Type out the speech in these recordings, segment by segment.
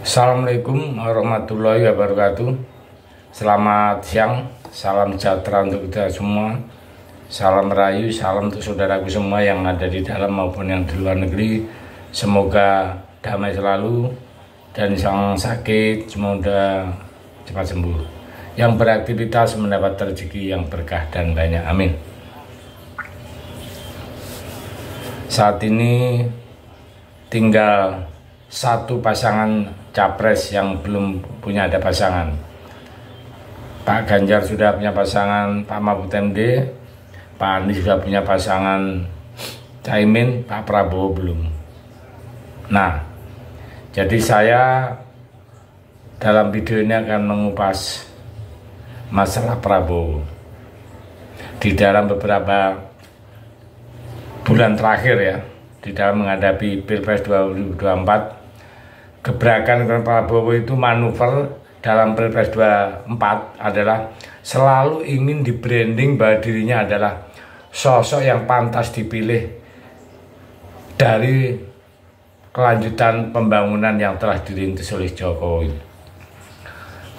Assalamualaikum warahmatullahi wabarakatuh. Selamat siang, salam sejahtera untuk kita semua. Salam merayu, salam untuk saudaraku semua yang ada di dalam maupun yang di luar negeri. Semoga damai selalu dan yang sakit semoga cepat sembuh. Yang beraktivitas mendapat rezeki yang berkah dan banyak, amin. Saat ini tinggal satu pasangan capres yang belum punya ada pasangan. Pak Ganjar sudah punya pasangan Pak Mahfud MD, Pak Anies sudah punya pasangan Caimin, Pak Prabowo belum. Nah, jadi saya dalam video ini akan mengupas masalah Prabowo. Di dalam beberapa bulan terakhir ya, di dalam menghadapi Pilpres 2024, gebrakan Prabowo itu manuver dalam Pilpres 24 adalah selalu ingin di-branding bahwa dirinya adalah sosok yang pantas dipilih dari kelanjutan pembangunan yang telah dirintis oleh Jokowi.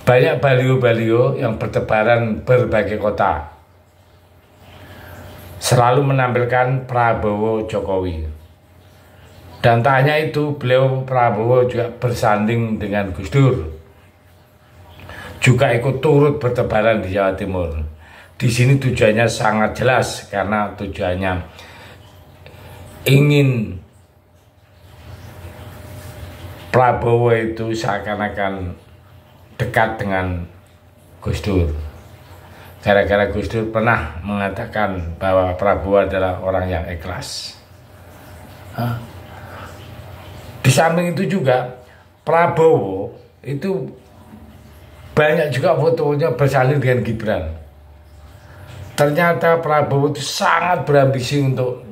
Banyak baliho-baliho yang bertebaran berbagai kota selalu menampilkan Prabowo Jokowi. Dan tak hanya itu, beliau Prabowo juga bersanding dengan Gus Dur, juga ikut turut bertebaran di Jawa Timur. Di sini tujuannya sangat jelas, karena tujuannya ingin Prabowo itu seakan-akan dekat dengan Gus Dur. Gara-gara Gus Dur pernah mengatakan bahwa Prabowo adalah orang yang ikhlas. Di samping itu juga Prabowo itu banyak juga fotonya bersanding dengan Gibran. Ternyata Prabowo itu sangat berambisi untuk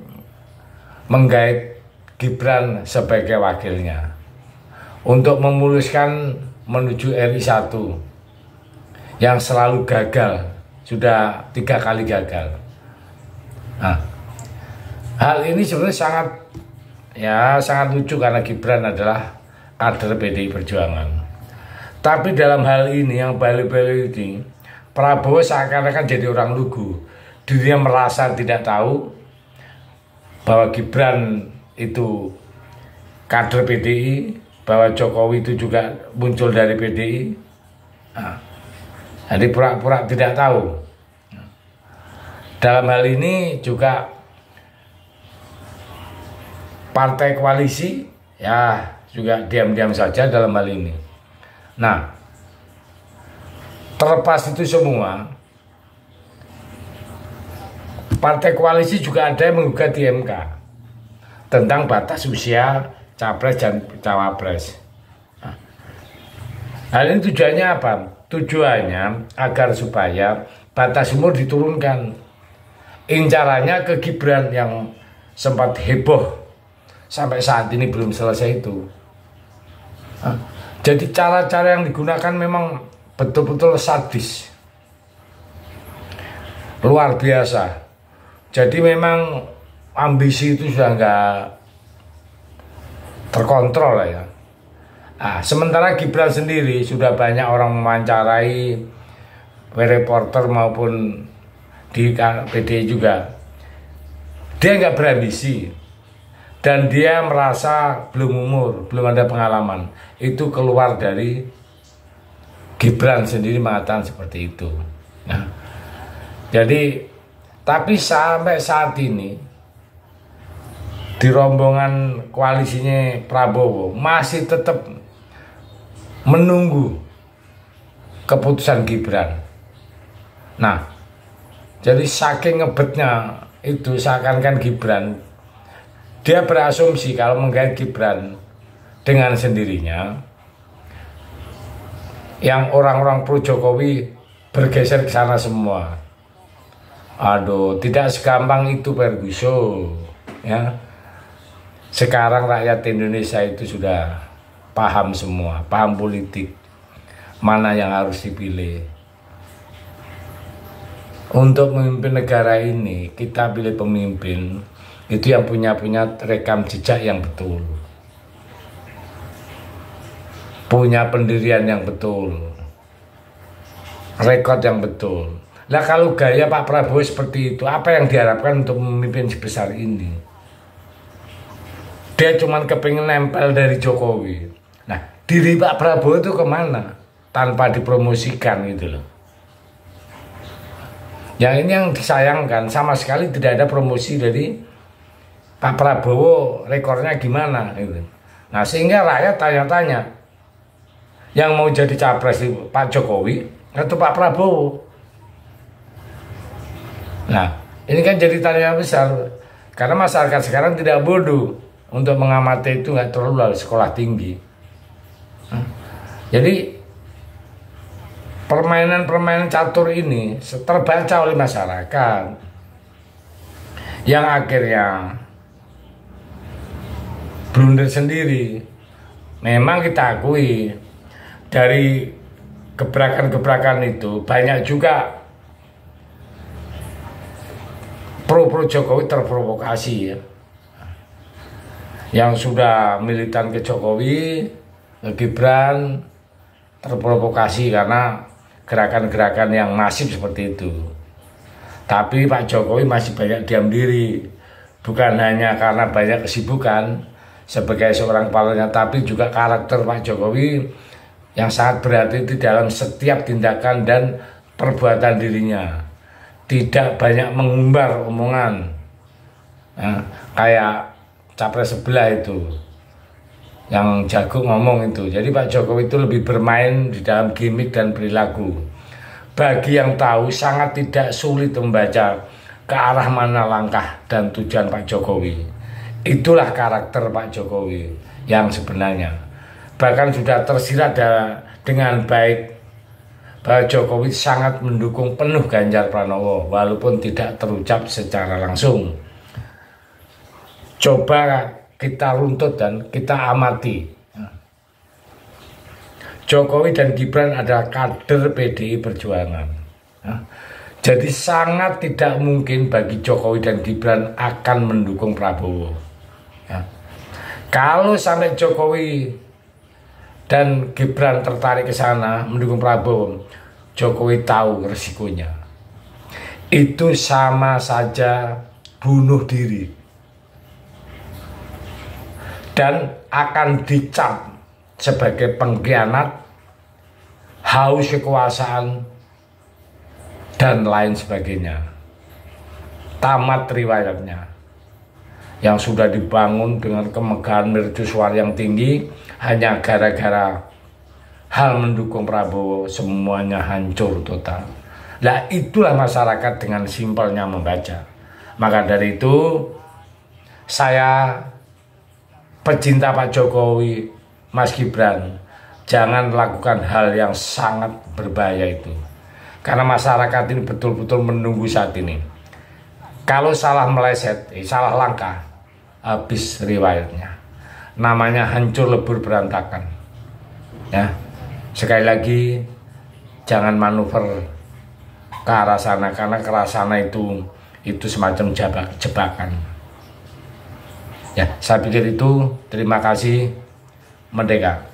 menggait Gibran sebagai wakilnya, untuk memuluskan menuju RI 1 yang selalu gagal, sudah 3 kali gagal. Nah, hal ini sebenarnya sangat lucu karena Gibran adalah kader PDI Perjuangan. Tapi dalam hal ini yang balik-balik ini, Prabowo seakan-akan jadi orang lugu. Dirinya merasa tidak tahu bahwa Gibran itu kader PDI, bahwa Jokowi itu juga muncul dari PDI. Nah, jadi pura-pura tidak tahu. Dalam hal ini juga partai koalisi ya juga diam-diam saja dalam hal ini. Nah, terlepas itu semua, partai koalisi juga ada yang menggugat di MK tentang batas usia capres dan cawapres. Nah, hal ini tujuannya apa? Tujuannya agar supaya batas umur diturunkan. Incarannya ke Gibran yang sempat heboh sampai saat ini belum selesai itu. Jadi cara-cara yang digunakan memang betul-betul sadis, luar biasa. Jadi memang ambisi itu sudah nggak terkontrol lah ya. Nah, sementara Gibran sendiri sudah banyak orang mewawancarai, reporter maupun di PDI juga. Dia nggak berambisi. Dan dia merasa belum umur, belum ada pengalaman. Itu keluar dari Gibran sendiri mengatakan seperti itu. Nah, jadi, tapi sampai saat ini di rombongan koalisinya Prabowo masih tetap menunggu keputusan Gibran. Nah, jadi saking ngebetnya itu seakan-akan Gibran, dia berasumsi kalau menggait Gibran dengan sendirinya, yang orang-orang pro Jokowi bergeser ke sana semua. Aduh, tidak segampang itu Ferguson, ya. Sekarang rakyat Indonesia itu sudah paham semua, paham politik, mana yang harus dipilih. Untuk memimpin negara ini, kita pilih pemimpin itu yang punya rekam jejak yang betul. punya pendirian yang betul, rekod yang betul. Lah kalau gaya Pak Prabowo seperti itu, apa yang diharapkan untuk memimpin sebesar ini? Dia cuman kepingin nempel dari Jokowi. Nah, diri Pak Prabowo itu kemana? Tanpa dipromosikan gitu loh. Yang ini yang disayangkan, sama sekali tidak ada promosi dari Pak Prabowo, rekornya gimana gitu. Nah, sehingga rakyat tanya-tanya, yang mau jadi capres Pak Jokowi atau Pak Prabowo? Nah, ini kan jadi tanya besar, karena masyarakat sekarang tidak bodoh untuk mengamati itu, nggak terlalu sekolah tinggi. Jadi permainan-permainan catur ini terbaca oleh masyarakat, yang akhirnya blunder sendiri. Memang kita akui dari gebrakan-gebrakan itu banyak juga pro Jokowi terprovokasi ya. Yang sudah militan ke Jokowi, ke Gibran terprovokasi karena gerakan-gerakan yang masif seperti itu. Tapi Pak Jokowi masih banyak diam diri, bukan hanya karena banyak kesibukan sebagai seorang kepalanya, tapi juga karakter Pak Jokowi yang sangat berarti di dalam setiap tindakan dan perbuatan dirinya. Tidak banyak mengumbar omongan kayak capres sebelah itu yang jago ngomong itu. Jadi Pak Jokowi itu lebih bermain di dalam gimmick dan perilaku. Bagi yang tahu sangat tidak sulit membaca ke arah mana langkah dan tujuan Pak Jokowi. Itulah karakter Pak Jokowi yang sebenarnya. Bahkan sudah tersirat dengan baik bahwa Jokowi sangat mendukung penuh Ganjar Pranowo walaupun tidak terucap secara langsung. Coba kita runtut dan kita amati. Jokowi dan Gibran adalah kader PDI Perjuangan. Jadi sangat tidak mungkin bagi Jokowi dan Gibran akan mendukung Prabowo. Kalau sampai Jokowi dan Gibran tertarik ke sana mendukung Prabowo, Jokowi tahu resikonya. Itu sama saja bunuh diri dan akan dicap sebagai pengkhianat, haus kekuasaan, dan lain sebagainya. Tamat riwayatnya yang sudah dibangun dengan kemegahan mercusuar yang tinggi hanya gara-gara hal mendukung Prabowo, semuanya hancur total. Nah, itulah masyarakat dengan simpelnya membaca. Maka dari itu saya pecinta Pak Jokowi, Mas Gibran, jangan lakukan hal yang sangat berbahaya itu. Karena masyarakat ini betul-betul menunggu saat ini. Kalau salah meleset, salah langkah, habis riwayatnya. Namanya hancur lebur berantakan. Ya, sekali lagi jangan manuver ke arah sana, karena ke arah sana itu semacam jebakan. Ya, saya pikir itu. Terima kasih. Merdeka.